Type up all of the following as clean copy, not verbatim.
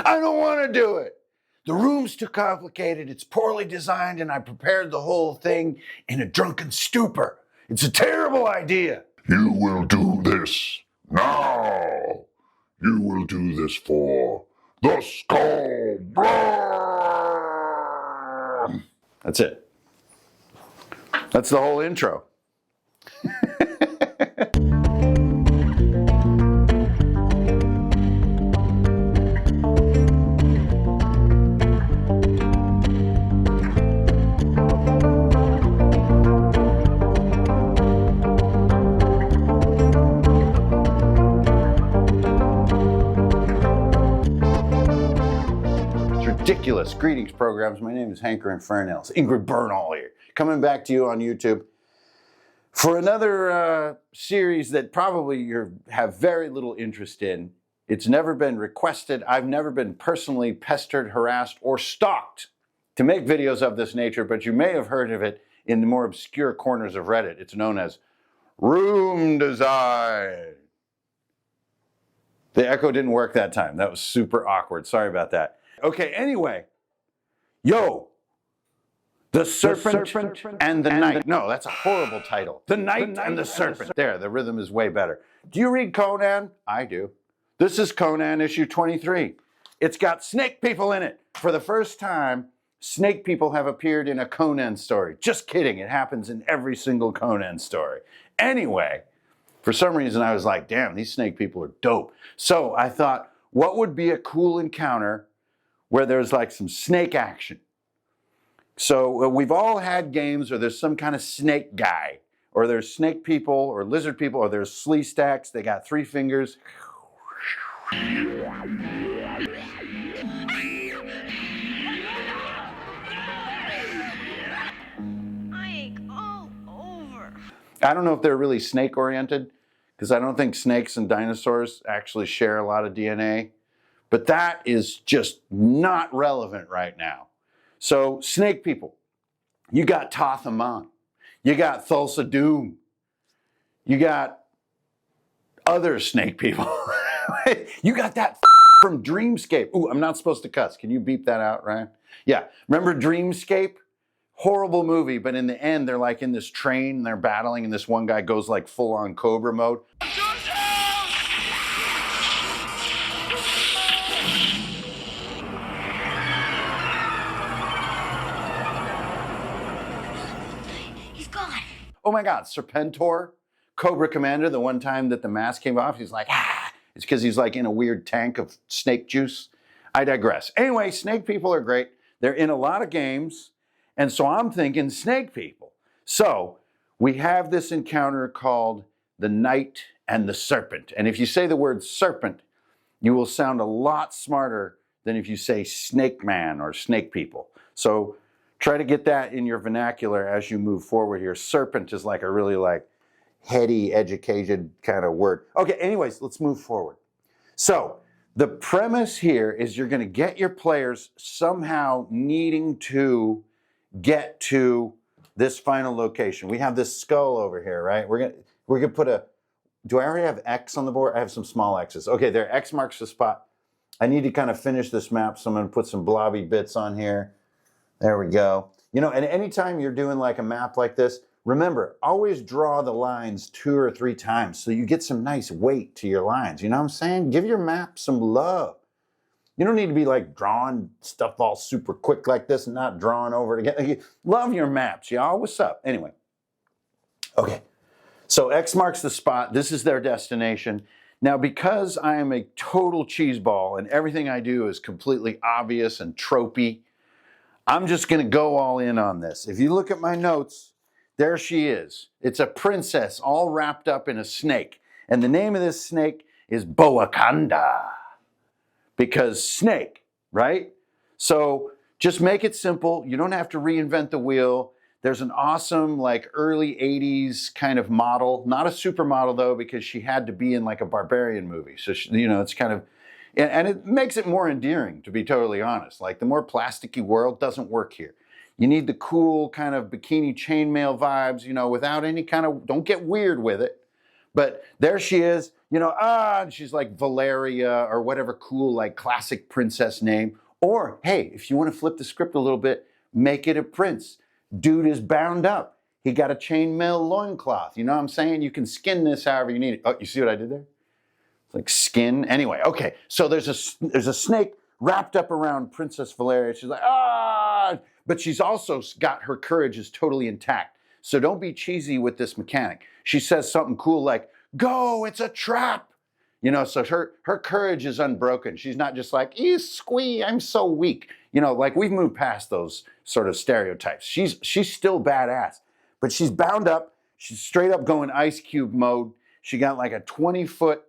I don't want to do it. The room's too complicated, it's poorly designed, and I prepared the whole thing in a drunken stupor. It's a terrible idea. You will do this now. You will do this for the skull. That's it. That's the whole intro. Ridiculous. Greetings, programs. My name is Hanker Infernals. Ingrid Bernal here, coming back to you on YouTube for another series that probably you have very little interest in. It's never been requested. I've never been personally pestered, harassed, or stalked to make videos of this nature, but you may have heard of it in the more obscure corners of Reddit. It's known as room design. The echo didn't work that time. That was super awkward. Sorry about that. Okay, anyway, the Serpent and the Knight. No, that's a horrible title. The Knight and the Serpent. There, the rhythm is way better. Do you read Conan? I do. This is Conan issue 23. It's got snake people in it. For the first time, snake people have appeared in a Conan story. Just kidding, it happens in every single Conan story. Anyway, for some reason I was like, damn, these snake people are dope. So I thought, what would be a cool encounter where there's like some snake action? So we've all had games where there's some kind of snake guy, or there's snake people, or lizard people, or there's flea stacks. They got 3 fingers. I ache all over. I don't know if they're really snake oriented, because I don't think snakes and dinosaurs actually share a lot of DNA. But that is just not relevant right now. So, snake people. You got Tathaman. You got Thulsa Doom. You got other snake people. You got that from Dreamscape. Ooh, I'm not supposed to cuss. Can you beep that out, Ryan? Yeah. Remember Dreamscape? Horrible movie, but in the end, they're like in this train, and they're battling, and this one guy goes like full-on Cobra mode. Oh my God, Serpentor, Cobra Commander, the one time that the mask came off, he's like, ah, it's because he's like in a weird tank of snake juice. I digress. Anyway, snake people are great. They're in a lot of games, and so I'm thinking snake people. So we have this encounter called the Knight and the Serpent. And if you say the word serpent, you will sound a lot smarter than if you say snake man or snake people. So try to get that in your vernacular as you move forward here. Serpent is like a really like heady, educated kind of word. Okay, anyways, let's move forward. So the premise here is you're going to get your players somehow needing to get to this final location. We have this skull over here, right? We're gonna put a, do I already have X on the board? I have some small X's. Okay, there, X marks the spot. I need to kind of finish this map, so I'm going to put some blobby bits on here. There we go. You know, and anytime you're doing like a map like this, remember, always draw the lines 2 or 3 times so you get some nice weight to your lines. You know what I'm saying? Give your map some love. You don't need to be like drawing stuff all super quick like this and not drawing over it again. Love your maps, y'all. What's up? Anyway. Okay. So X marks the spot. This is their destination. Now, because I am a total cheeseball and everything I do is completely obvious and tropey, I'm just going to go all in on this. If you look at my notes, there she is. It's a princess all wrapped up in a snake. And the name of this snake is Boakanda. Because snake, right? So just make it simple. You don't have to reinvent the wheel. There's an awesome like early 80s kind of model. Not a supermodel though, because she had to be in like a barbarian movie. So, it's kind of, and it makes it more endearing, to be totally honest. Like the more plasticky world doesn't work here. You need the cool kind of bikini chainmail vibes, without any kind of, don't get weird with it. But there she is, and she's like Valeria or whatever cool, like classic princess name. Or, hey, if you want to flip the script a little bit, make it a prince. Dude is bound up. He got a chainmail loincloth. You know what I'm saying? You can skin this however you need it. Oh, you see what I did there? It's like skin. Anyway, okay. So there's a snake wrapped up around Princess Valeria. She's like, but she's also got her courage is totally intact. So don't be cheesy with this mechanic. She says something cool like, go, it's a trap. So her courage is unbroken. She's not just like, squee, I'm so weak. Like we've moved past those sort of stereotypes. She's still badass, but she's bound up. She's straight up going Ice Cube mode. She got like a 20-foot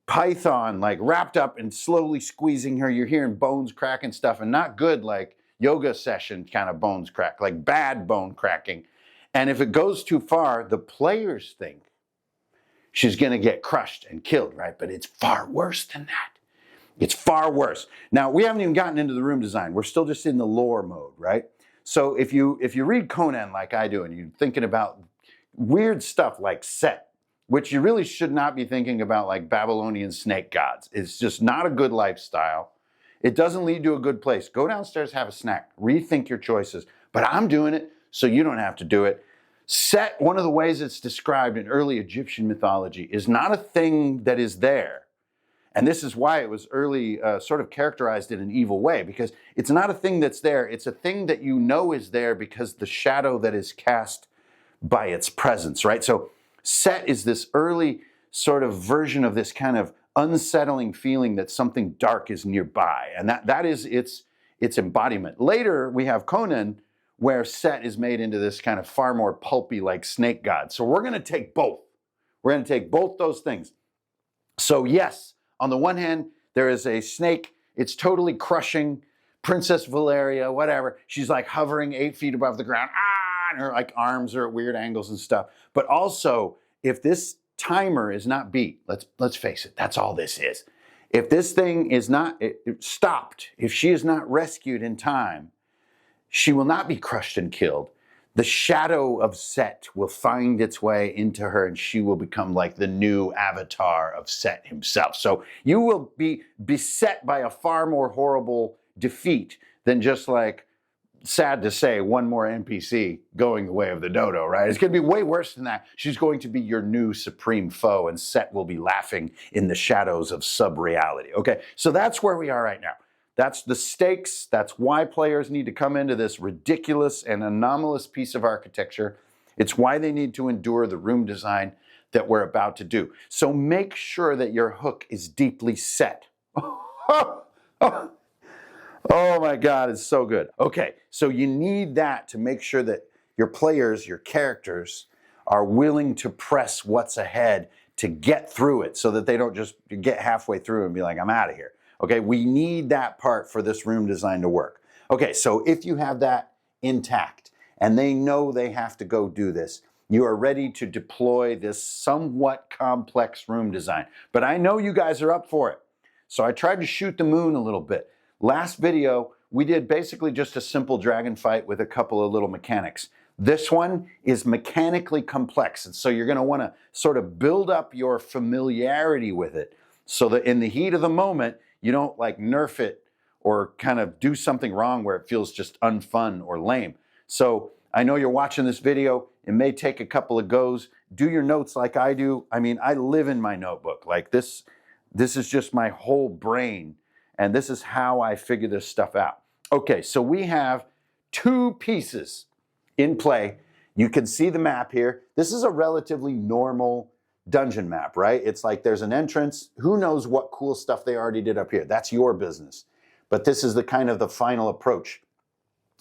python like wrapped up and slowly squeezing her. You're hearing bones cracking stuff, and not good like yoga session kind of bones crack, like bad bone cracking. And if it goes too far, the players think she's going to get crushed and killed, right? But it's far worse than that. It's far worse. Now, we haven't even gotten into the room design. We're still just in the lore mode, right? So if you read Conan like I do and you're thinking about weird stuff like Set, which you really should not be thinking about like Babylonian snake gods. It's just not a good lifestyle. It doesn't lead to a good place. Go downstairs, have a snack, rethink your choices. But I'm doing it so you don't have to do it. Set, one of the ways it's described in early Egyptian mythology, is not a thing that is there. And this is why it was early sort of characterized in an evil way, because it's not a thing that's there. It's a thing that you know is there because the shadow that is cast by its presence, right? So Set is this early sort of version of this kind of unsettling feeling that something dark is nearby. And that is its embodiment. Later, we have Conan, where Set is made into this kind of far more pulpy like snake god. So we're going to take both. We're going to take both those things. So yes, on the one hand, there is a snake. It's totally crushing Princess Valeria, whatever. She's like hovering 8 feet above the ground. And her like arms are at weird angles and stuff. But also, if this timer is not beat, let's face it, that's all this is. If this thing is not stopped, if she is not rescued in time, she will not be crushed and killed. The shadow of Set will find its way into her and she will become like the new avatar of Set himself. So you will be beset by a far more horrible defeat than just like, sad to say, one more NPC going the way of the dodo, right? It's going to be way worse than that. She's going to be your new supreme foe and Set will be laughing in the shadows of sub-reality. Okay, so that's where we are right now. That's the stakes. That's why players need to come into this ridiculous and anomalous piece of architecture. It's why they need to endure the room design that we're about to do. So make sure that your hook is deeply set. Oh my God, it's so good. Okay, so you need that to make sure that your players, your characters, are willing to press what's ahead to get through it so that they don't just get halfway through and be like, I'm out of here. Okay, we need that part for this room design to work. Okay, so if you have that intact and they know they have to go do this, you are ready to deploy this somewhat complex room design. But I know you guys are up for it. So I tried to shoot the moon a little bit. Last video, we did basically just a simple dragon fight with a couple of little mechanics. This one is mechanically complex, and so you're going to want to sort of build up your familiarity with it so that in the heat of the moment, you don't like nerf it or kind of do something wrong where it feels just unfun or lame. So I know you're watching this video. It may take a couple of goes. Do your notes like I do. I mean, I live in my notebook. Like this is just my whole brain. And this is how I figure this stuff out. Okay, so we have 2 pieces in play. You can see the map here. This is a relatively normal dungeon map, right? It's like there's an entrance. Who knows what cool stuff they already did up here? That's your business. But this is the kind of the final approach.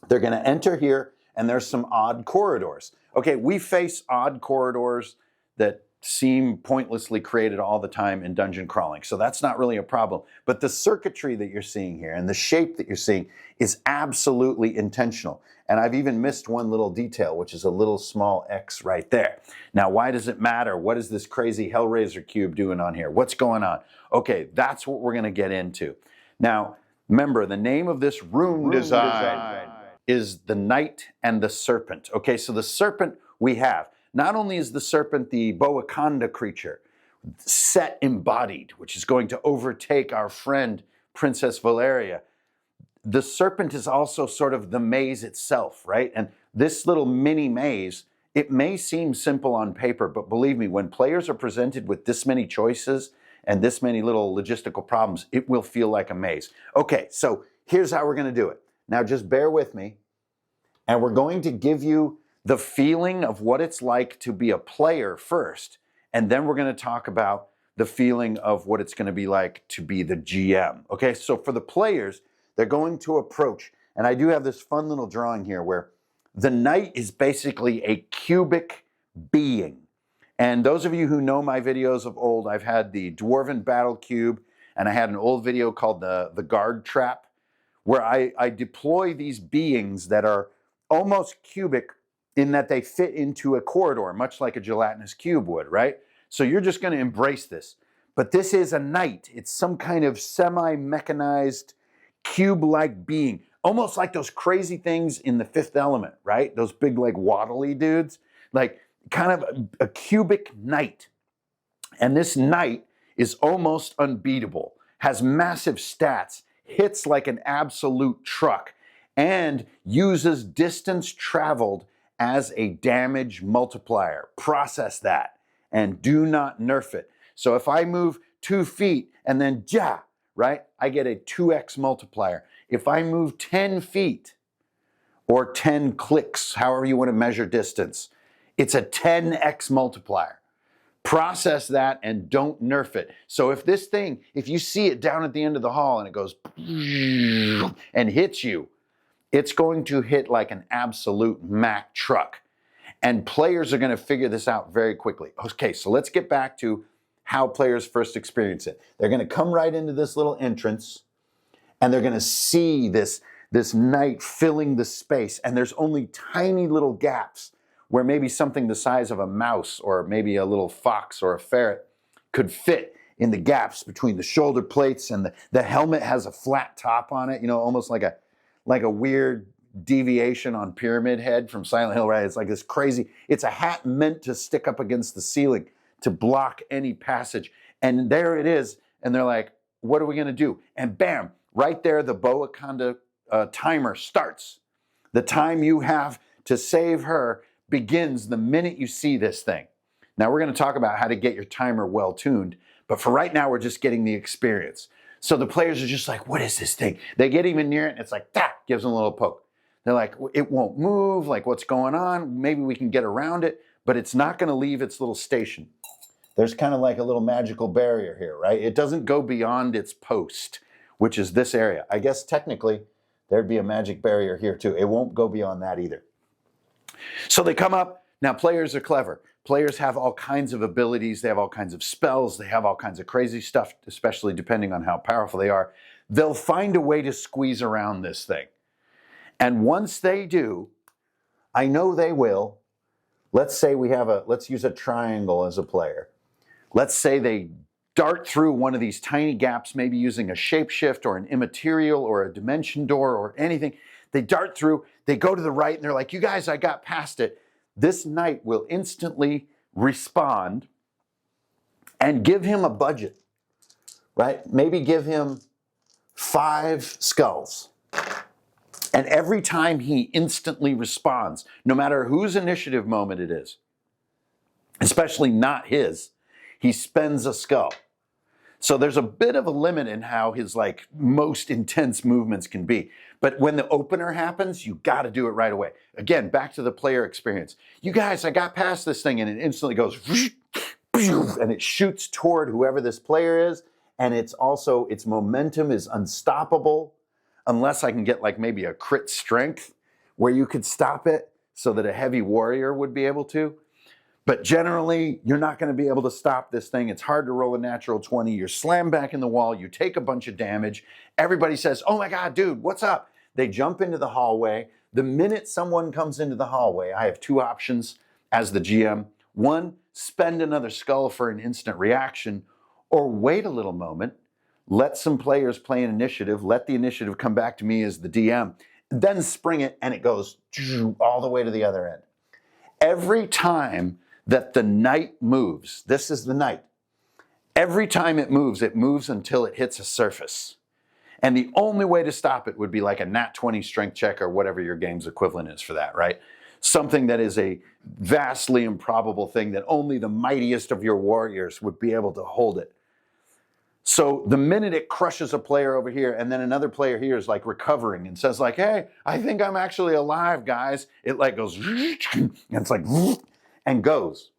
They're going to enter here, and there's some odd corridors. Okay, we face odd corridors that seem pointlessly created all the time in dungeon crawling. So that's not really a problem. But the circuitry that you're seeing here and the shape that you're seeing is absolutely intentional. And I've even missed one little detail, which is a little small X right there. Now, why does it matter? What is this crazy Hellraiser cube doing on here? What's going on? Okay, that's what we're going to get into. Now, remember, the name of this room design is the Knight and the Serpent. Okay, so the Serpent we have. not only is the serpent the Boakanda creature, set embodied, which is going to overtake our friend Princess Valeria, the serpent is also sort of the maze itself, right? And this little mini maze, it may seem simple on paper, but believe me, when players are presented with this many choices and this many little logistical problems, it will feel like a maze. Okay, so here's how we're going to do it. Now just bear with me, and we're going to give you the feeling of what it's like to be a player first, and then we're going to talk about the feeling of what it's going to be like to be the GM. Okay, so for the players, they're going to approach, and I do have this fun little drawing here where the knight is basically a cubic being. And those of you who know my videos of old, I've had the Dwarven Battle Cube, and I had an old video called the Guard Trap, where I deploy these beings that are almost cubic in that they fit into a corridor, much like a gelatinous cube would, right? So you're just going to embrace this. But this is a knight. It's some kind of semi-mechanized cube-like being, almost like those crazy things in The Fifth Element, right? Those big, like, waddly dudes, like kind of a cubic knight. And this knight is almost unbeatable, has massive stats, hits like an absolute truck, and uses distance traveled as a damage multiplier. Process that and do not nerf it. So if I move 2 feet and then right, I get a 2x multiplier. If I move 10 feet or 10 clicks, however you want to measure distance, it's a 10x multiplier. Process that and don't nerf it. So if this thing, if you see it down at the end of the hall and it goes and hits you, it's going to hit like an absolute Mack truck. And players are going to figure this out very quickly. Okay, so let's get back to how players first experience it. They're going to come right into this little entrance, and they're going to see this knight filling the space, and there's only tiny little gaps where maybe something the size of a mouse or maybe a little fox or a ferret could fit in the gaps between the shoulder plates, and the helmet has a flat top on it, you know, almost like a weird deviation on Pyramid Head from Silent Hill, right? It's like this crazy, it's a hat meant to stick up against the ceiling to block any passage. And there it is. And they're like, what are we going to do? And bam, right there, the Boakanda timer starts. The time you have to save her begins the minute you see this thing. Now we're going to talk about how to get your timer well tuned, but for right now, we're just getting the experience. So the players are just like, what is this thing? They get even near it, and it's like, gives them a little poke. They're like, it won't move, like what's going on? Maybe we can get around it, but it's not going to leave its little station. There's kind of like a little magical barrier here, right? It doesn't go beyond its post, which is this area. I guess technically there'd be a magic barrier here too. It won't go beyond that either. So they come up. Now players are clever. Players have all kinds of abilities. They have all kinds of spells. They have all kinds of crazy stuff, especially depending on how powerful they are. They'll find a way to squeeze around this thing. And once they do, I know they will. Let's say let's use a triangle as a player. Let's say they dart through one of these tiny gaps, maybe using a shapeshift or an immaterial or a dimension door or anything. They dart through, they go to the right, and they're like, you guys, I got past it. This knight will instantly respond and give him a budget, right? Maybe give him 5 skulls. And every time he instantly responds, no matter whose initiative moment it is, especially not his, he spends a skull. So there's a bit of a limit in how his like most intense movements can be. But when the opener happens, you got to do it right away. Again, back to the player experience. You guys, I got past this thing, and it instantly goes, and it shoots toward whoever this player is. And it's also, its momentum is unstoppable, unless I can get like maybe a crit strength where you could stop it so that a heavy warrior would be able to. But generally, you're not going to be able to stop this thing. It's hard to roll a natural 20. You're slammed back in the wall. You take a bunch of damage. Everybody says, oh my God, dude, what's up? They jump into the hallway. The minute someone comes into the hallway, I have 2 options as the GM. 1, spend another skull for an instant reaction, or wait a little moment, let some players play an initiative, let the initiative come back to me as the DM, then spring it, and it goes all the way to the other end. Every time that the knight moves. This is the knight. Every time it moves until it hits a surface. And the only way to stop it would be like a nat 20 strength check or whatever your game's equivalent is for that, right? Something that is a vastly improbable thing that only the mightiest of your warriors would be able to hold it. So the minute it crushes a player over here and then another player here is like recovering and says like, hey, I think I'm actually alive, guys. It like goes, and it's like, and goes.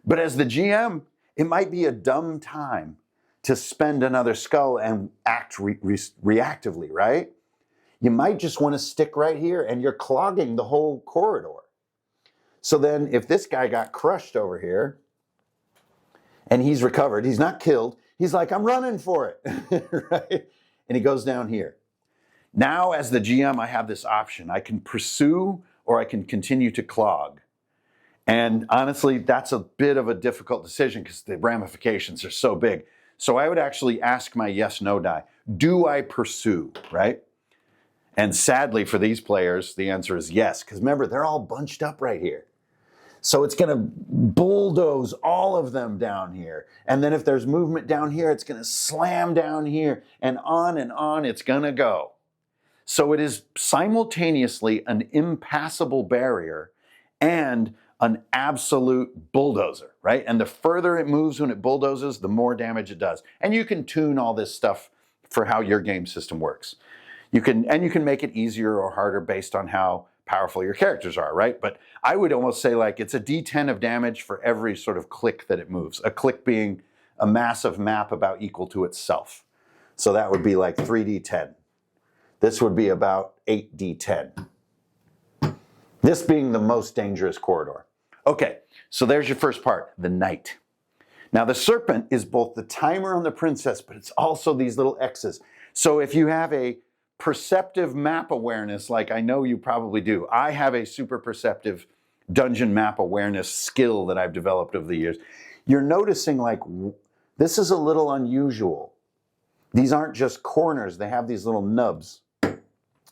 But as the GM, it might be a dumb time to spend another skull and act reactively, right? You might just want to stick right here and you're clogging the whole corridor. So then if this guy got crushed over here and he's recovered, he's not killed, he's like, I'm running for it, right? And he goes down here. Now as the GM, I have this option. I can pursue or I can continue to clog. And honestly, that's a bit of a difficult decision because the ramifications are so big. So I would actually ask my yes/no die. Do I pursue, right? And sadly for these players, the answer is yes. Because remember, they're all bunched up right here. So it's going to bulldoze all of them down here. And then if there's movement down here, it's going to slam down here. And on it's going to go. So it is simultaneously an impassable barrier and an absolute bulldozer, right? And the further it moves when it bulldozes, the more damage it does. And you can tune all this stuff for how your game system works. You can make it easier or harder based on how powerful your characters are, right? But I would almost say like it's a D10 of damage for every sort of click that it moves. A click being a massive map about equal to itself. So that would be like 3D10. This would be about 8D10. This being the most dangerous corridor. Okay, so there's your first part, the knight. Now the serpent is both the timer on the princess, but it's also these little X's. So if you have a perceptive map awareness, like I know you probably do, I have a super perceptive dungeon map awareness skill that I've developed over the years. You're noticing like, this is a little unusual. These aren't just corners, they have these little nubs.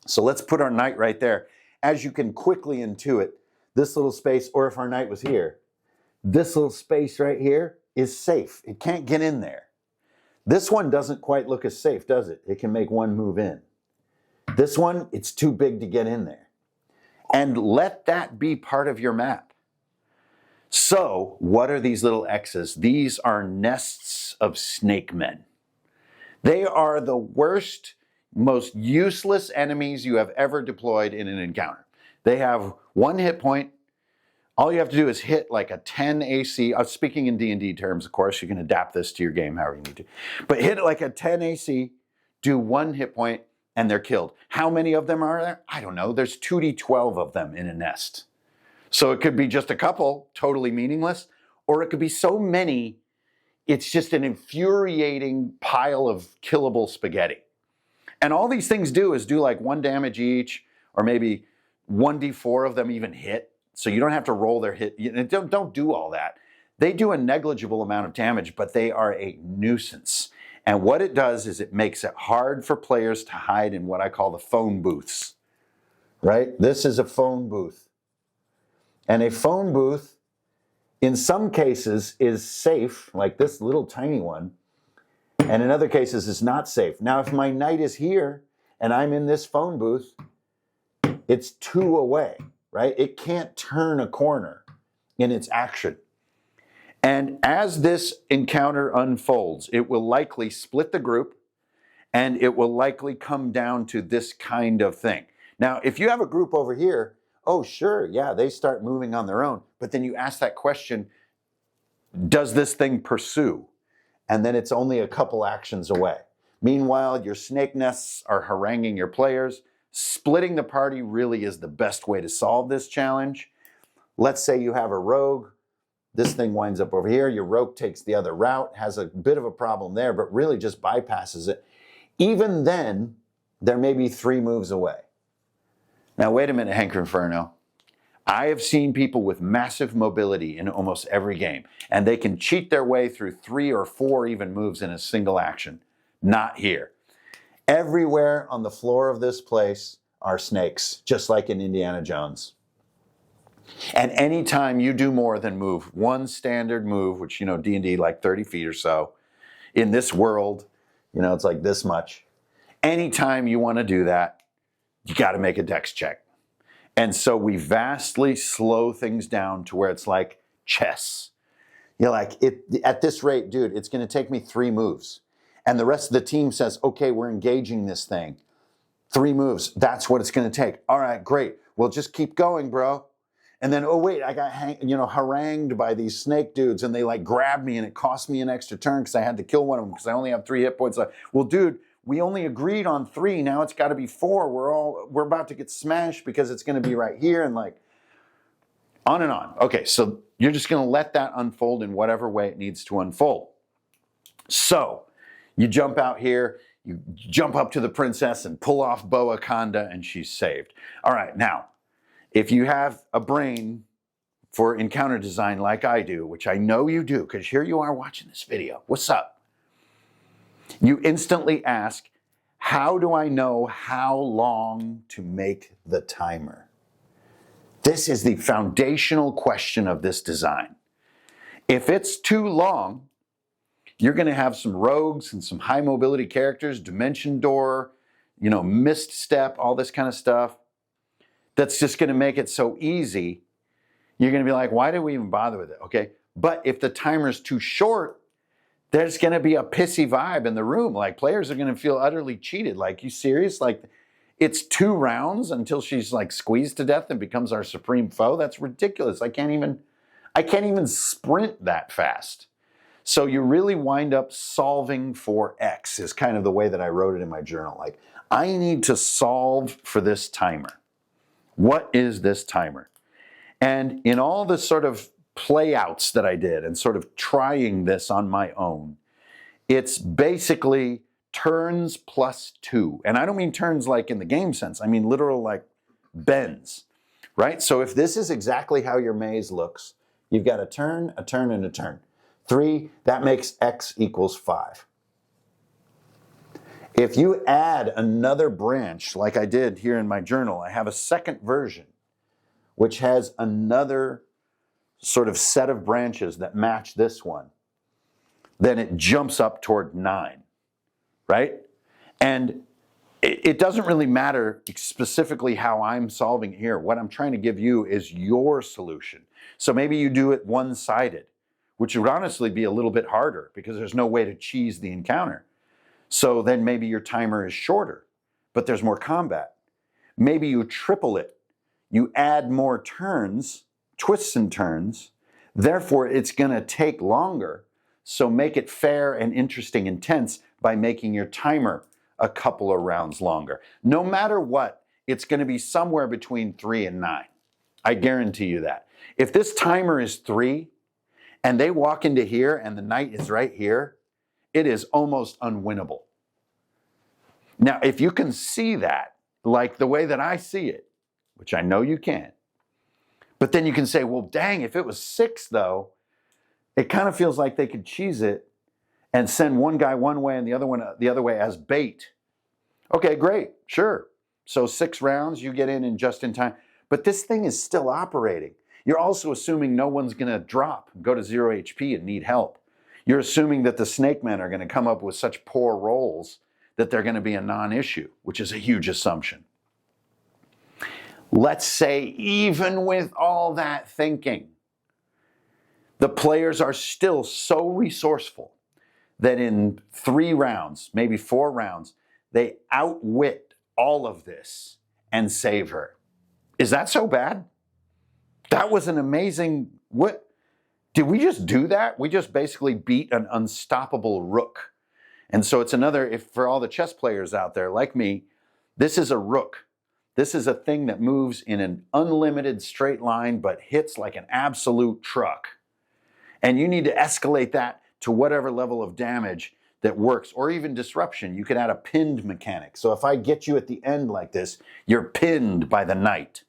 So let's put our knight right there. As you can quickly intuit, this little space, or if our knight was here, this little space right here is safe. It can't get in there. This one doesn't quite look as safe, does it? It can make one move in. This one, it's too big to get in there. And let that be part of your map. So, what are these little X's? These are nests of snake men. They are the worst, most useless enemies you have ever deployed in an encounter. They have 1 hit point. All you have to do is hit like a 10 AC. I'm speaking in D&D terms, of course. You can adapt this to your game however you need to. But hit like a 10 AC, do 1 hit point, and they're killed. How many of them are there? I don't know. There's 2d12 of them in a nest. So it could be just a couple, totally meaningless, or it could be so many, it's just an infuriating pile of killable spaghetti. And all these things do is do like 1 damage each, or maybe 1d4 of them even hit. So you don't have to roll their hit. Don't do all that. They do a negligible amount of damage, but they are a nuisance. And what it does is it makes it hard for players to hide in what I call the phone booths, right? This is a phone booth. And a phone booth, in some cases, is safe, like this little tiny one, and in other cases, is not safe. Now, if my knight is here, and I'm in this phone booth, it's 2 away, right? It can't turn a corner in its action. And as this encounter unfolds, it will likely split the group, and it will likely come down to this kind of thing. Now, if you have a group over here, oh, sure, yeah, they start moving on their own. But then you ask that question, does this thing pursue? And then it's only a couple actions away. Meanwhile, your snake nests are haranguing your players. Splitting the party really is the best way to solve this challenge. Let's say you have a rogue. This thing winds up over here. Your rogue takes the other route, has a bit of a problem there, but really just bypasses it. Even then, there may be 3 moves away. Now, wait a minute, Hanker Inferno. I have seen people with massive mobility in almost every game, and they can cheat their way through 3 or 4 even moves in a single action. Not here. Everywhere on the floor of this place are snakes, just like in Indiana Jones. And anytime you do more than move one standard move, which, D&D like 30 feet or so, in this world, it's like this much. Anytime you want to do that, you got to make a dex check. And so we vastly slow things down to where it's like chess. You're like, at this rate, dude, it's going to take me 3 moves. And the rest of the team says, okay, we're engaging this thing. 3 moves, that's what it's going to take. All right, great. Well, just keep going, bro. And then, oh wait, I got harangued by these snake dudes, and they like grabbed me, and it cost me an extra turn because I had to kill one of them because I only have 3 hit points left. Well, dude, we only agreed on 3. Now it's got to be 4. We're about to get smashed because it's going to be right here, and like on and on. Okay, so you're just going to let that unfold in whatever way it needs to unfold. So you jump out here. You jump up to the princess and pull off Boa Conda, and she's saved. All right, now, if you have a brain for encounter design like I do, which I know you do, because here you are watching this video. What's up? You instantly ask, how do I know how long to make the timer? This is the foundational question of this design. If it's too long, you're going to have some rogues and some high mobility characters, dimension door, missed step, all this kind of stuff. That's just going to make it so easy. You're going to be like, why did we even bother with it? Okay. But if the timer's too short, there's going to be a pissy vibe in the room. Like players are going to feel utterly cheated. Like, you serious? Like it's 2 rounds until she's like squeezed to death and becomes our supreme foe. That's ridiculous. I can't even sprint that fast. So you really wind up solving for X is kind of the way that I wrote it in my journal. Like, I need to solve for this timer. What is this timer? And in all the sort of playouts that I did and sort of trying this on my own, it's basically turns plus 2. And I don't mean turns like in the game sense. I mean literal like bends, right? So if this is exactly how your maze looks, you've got a turn, and a turn. 3, that makes X equals 5. If you add another branch, like I did here in my journal, I have a second version, which has another sort of set of branches that match this one, then it jumps up toward 9, right? And it doesn't really matter specifically how I'm solving it here. What I'm trying to give you is your solution. So maybe you do it one-sided, which would honestly be a little bit harder because there's no way to cheese the encounter. So then maybe your timer is shorter, but there's more combat. Maybe you triple it. You add more turns, twists and turns. Therefore, it's going to take longer. So make it fair and interesting and tense by making your timer a couple of rounds longer. No matter what, it's going to be somewhere between 3 and 9. I guarantee you that. If this timer is 3, and they walk into here and the knight is right here, it is almost unwinnable. Now, if you can see that, like the way that I see it, which I know you can, but then you can say, well, dang, if it was 6 though, it kind of feels like they could cheese it and send one guy one way and the other one the other way as bait. Okay, great, sure. So 6 rounds, you get in just in time. But this thing is still operating. You're also assuming no one's going to drop, go to 0 HP and need help. You're assuming that the snake men are going to come up with such poor rolls that they're going to be a non-issue, which is a huge assumption. Let's say even with all that thinking, the players are still so resourceful that in 3 rounds, maybe 4 rounds, they outwit all of this and save her. Is that so bad? That was an amazing, what? Did we just do that? We just basically beat an unstoppable rook. And so it's another, if for all the chess players out there like me, this is a rook. This is a thing that moves in an unlimited straight line, but hits like an absolute truck. And you need to escalate that to whatever level of damage that works, or even disruption. You could add a pinned mechanic. So if I get you at the end like this, you're pinned by the knight.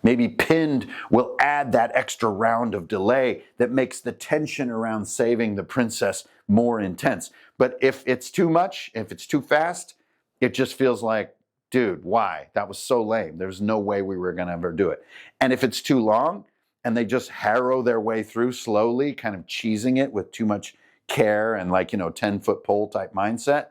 Maybe pinned will add that extra round of delay that makes the tension around saving the princess more intense. But if it's too much, if it's too fast, it just feels like dude, why? That was so lame. There's no way we were going to ever do it. And if it's too long and they just harrow their way through slowly, kind of cheesing it with too much care and 10-foot pole type mindset,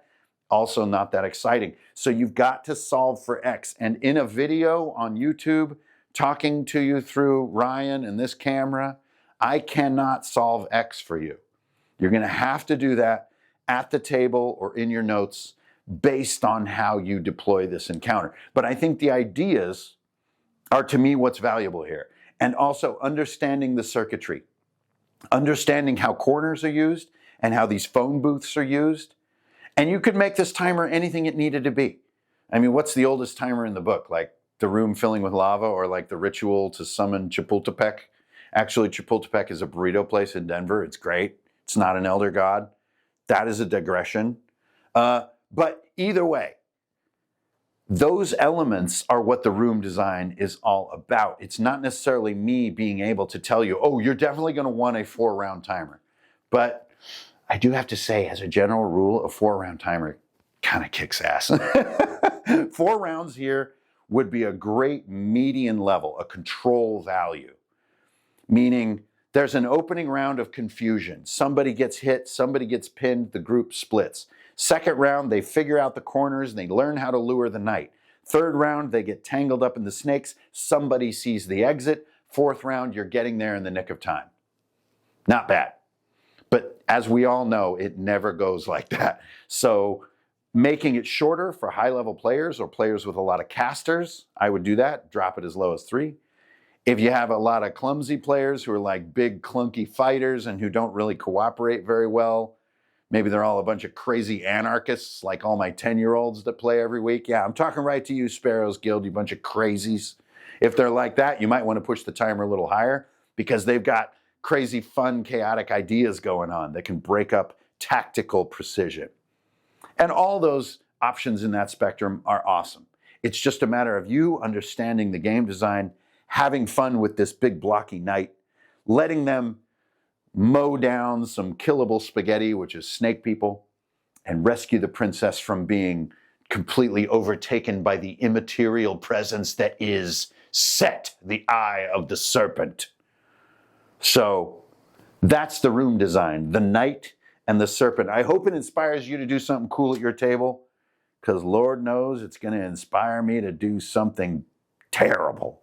also not that exciting. So you've got to solve for X. And in a video on YouTube, talking to you through Ryan and this camera, I cannot solve X for you. You're going to have to do that at the table or in your notes based on how you deploy this encounter. But I think the ideas are, to me, what's valuable here. And also understanding the circuitry, understanding how corners are used and how these phone booths are used. And you could make this timer anything it needed to be. I mean, what's the oldest timer in the book? Like the room filling with lava, or like the ritual to summon Chapultepec? Actually, Chapultepec is a burrito place in Denver. It's great. It's not an elder god. That is a digression. But either way, those elements are what the room design is all about. It's not necessarily me being able to tell you, oh, you're definitely going to want a 4-round timer. But I do have to say, as a general rule, a 4-round timer kind of kicks ass. 4 rounds here would be a great median level, a control value. Meaning there's an opening round of confusion. Somebody gets hit, somebody gets pinned, the group splits. Second round, they figure out the corners and they learn how to lure the knight. Third round, they get tangled up in the snakes. Somebody sees the exit. Fourth round, you're getting there in the nick of time. Not bad. But as we all know, it never goes like that. So making it shorter for high-level players or players with a lot of casters, I would do that. Drop it as low as 3. If you have a lot of clumsy players who are like big, clunky fighters and who don't really cooperate very well, maybe they're all a bunch of crazy anarchists like all my 10-year-olds that play every week. Yeah, I'm talking right to you, Sparrows Guild, you bunch of crazies. If they're like that, you might want to push the timer a little higher because they've got crazy, fun, chaotic ideas going on that can break up tactical precision. And all those options in that spectrum are awesome. It's just a matter of you understanding the game design, having fun with this big blocky knight, letting them mow down some killable spaghetti, which is snake people, and rescue the princess from being completely overtaken by the immaterial presence that is Set, the Eye of the Serpent. So that's the room design, the knight and the serpent. I hope it inspires you to do something cool at your table, because Lord knows it's going to inspire me to do something terrible.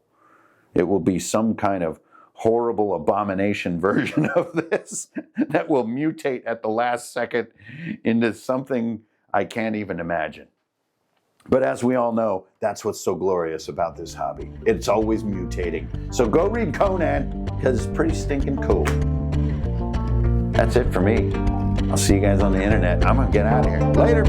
It will be some kind of horrible abomination version of this that will mutate at the last second into something I can't even imagine. But as we all know, that's what's so glorious about this hobby. It's always mutating. So go read Conan, because it's pretty stinking cool. That's it for me. I'll see you guys on the internet. I'm going to get out of here. Later.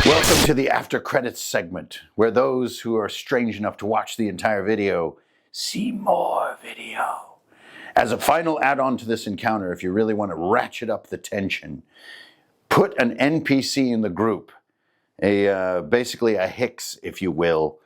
Welcome to the after credits segment, where those who are strange enough to watch the entire video see more video. As a final add-on to this encounter, if you really want to ratchet up the tension, put an NPC in the group, basically a Hicks, if you will,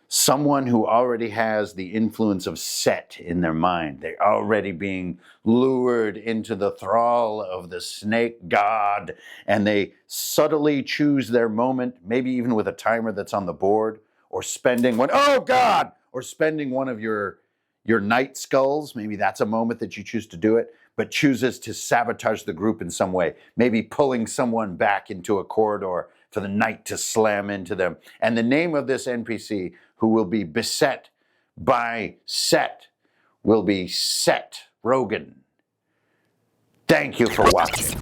someone who already has the influence of Set in their mind. They're already being lured into the thrall of the snake god, and they subtly choose their moment, maybe even with a timer that's on the board, or spending one, oh God, or spending one of your night skulls. Maybe that's a moment that you choose to do it, but chooses to sabotage the group in some way. Maybe pulling someone back into a corridor for the knight to slam into them. And the name of this NPC, who will be beset by Set, will be Set Rogan. Thank you for watching.